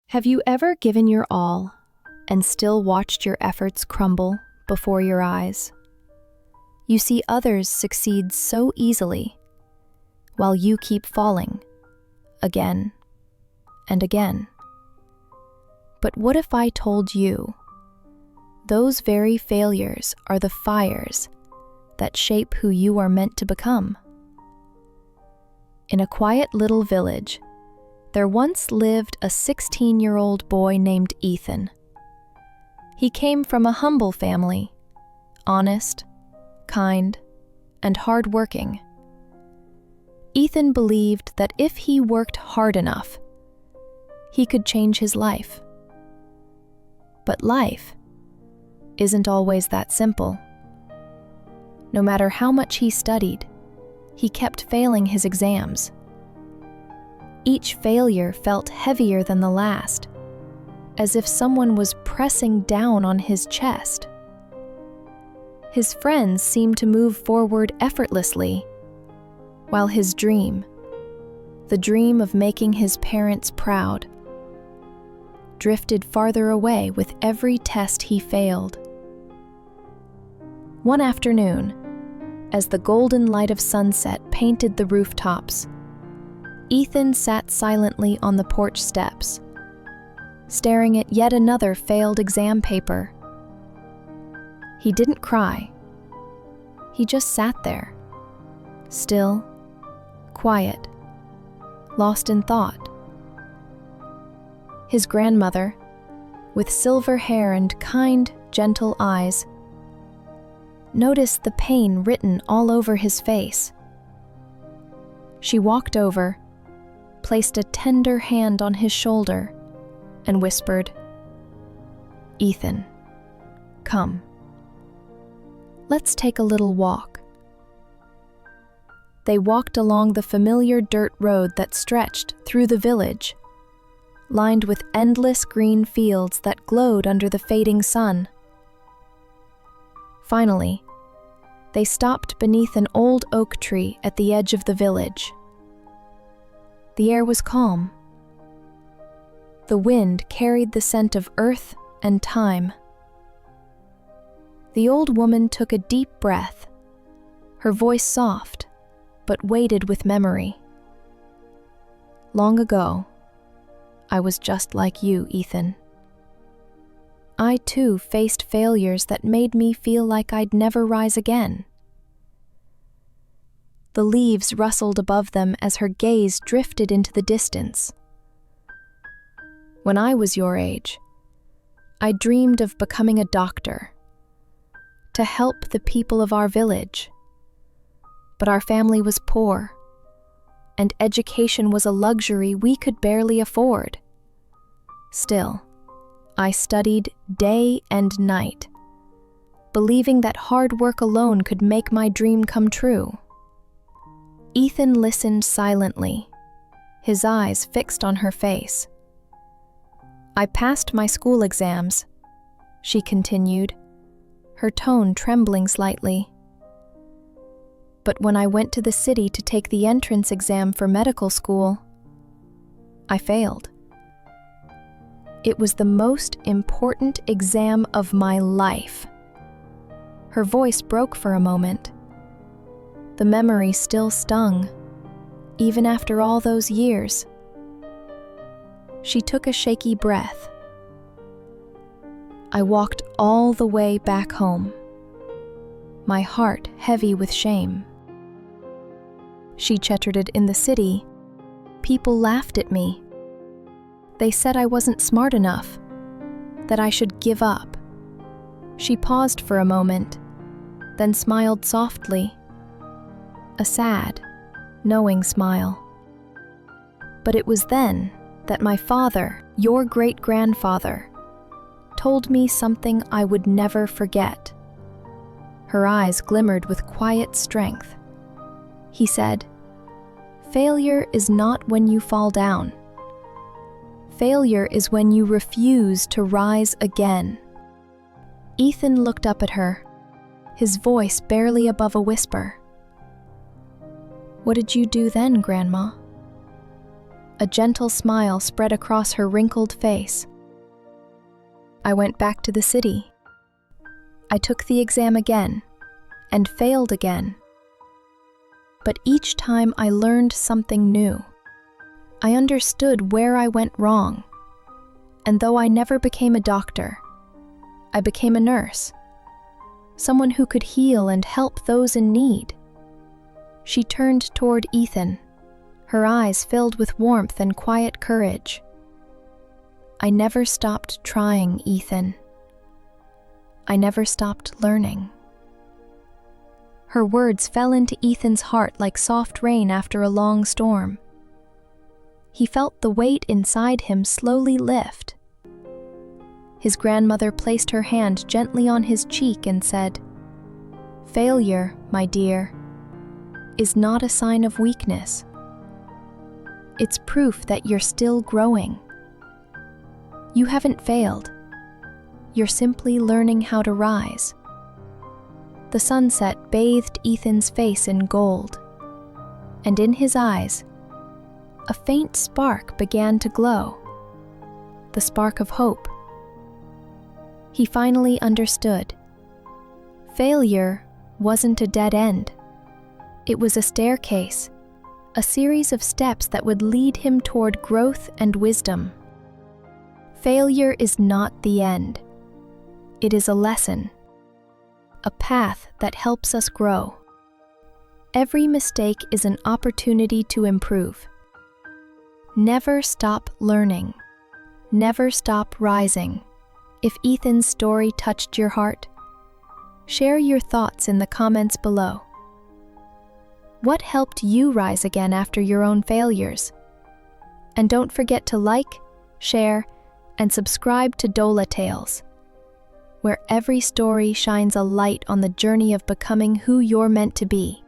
Have you ever given your all and still watched your efforts crumble before your eyes? You see others succeed so easily, while you keep falling again and again. But what if I told you those very failures are the fires that shape who you are meant to become? In a quiet little village, there once lived a 16-year-old boy named Ethan. He came from a humble family, honest, kind, and hard-working. Ethan believed that if he worked hard enough, he could change his life. But life isn't always that simple. No matter how much he studied, he kept failing his exams. Each failure felt heavier than the last, as if someone was pressing down on his chest. His friends seemed to move forward effortlessly, while his dream, the dream of making his parents proud, drifted farther away with every test he failed. One afternoon, as the golden light of sunset painted the rooftops, Ethan sat silently on the porch steps, staring at yet another failed exam paper. He didn't cry. He just sat there, still, quiet, lost in thought. His grandmother, with silver hair and kind, gentle eyes, noticed the pain written all over his face. She walked over, placed a tender hand on his shoulder, and whispered, "Ethan, come. Let's take a little walk." They walked along the familiar dirt road that stretched through the village, lined with endless green fields that glowed under the fading sun. Finally, they stopped beneath an old oak tree at the edge of the village. The air was calm. The wind carried the scent of earth and time. The old woman took a deep breath, her voice soft, but weighted with memory. "Long ago, I was just like you, Ethan. I too faced failures that made me feel like I'd never rise again." The leaves rustled above them as her gaze drifted into the distance. "When I was your age, I dreamed of becoming a doctor, to help the people of our village. But our family was poor, and education was a luxury we could barely afford. Still, I studied day and night, believing that hard work alone could make my dream come true." Ethan listened silently, his eyes fixed on her face. "I passed my school exams," she continued, her tone trembling slightly. "But when I went to the city to take the entrance exam for medical school, I failed. It was the most important exam of my life." Her voice broke for a moment. The memory still stung, even after all those years. She took a shaky breath. "I walked all the way back home, my heart heavy with shame. She chattered in the city. People laughed at me. They said I wasn't smart enough, that I should give up." She paused for a moment, then smiled softly, a sad, knowing smile. "But it was then that my father, your great-grandfather, told me something I would never forget." Her eyes glimmered with quiet strength. He said, "Failure is not when you fall down. Failure is when you refuse to rise again." Ethan looked up at her, his voice barely above a whisper. "What did you do then, Grandma?" A gentle smile spread across her wrinkled face. I went back to the city. I took the exam again, and failed again. But each time I learned something new. I understood where I went wrong. And though I never became a doctor, I became a nurse. Someone who could heal and help those in need. She turned toward Ethan, her eyes filled with warmth and quiet courage. I never stopped trying, Ethan. I never stopped learning. Her words fell into Ethan's heart like soft rain after a long storm. He felt the weight inside him slowly lift. His grandmother placed her hand gently on his cheek and said, "Failure, my dear, is not a sign of weakness. It's proof that you're still growing. You haven't failed. You're simply learning how to rise." The sunset bathed Ethan's face in gold, and in his eyes, a faint spark began to glow, the spark of hope. He finally understood. Failure wasn't a dead end. It was a staircase, a series of steps that would lead him toward growth and wisdom. Failure is not the end. It is a lesson, a path that helps us grow. Every mistake is an opportunity to improve. Never stop learning. Never stop rising. If Ethan's story touched your heart, share your thoughts in the comments below. What helped you rise again after your own failures? And don't forget to like, share, and subscribe to DOLA Tales, where every story shines a light on the journey of becoming who you're meant to be.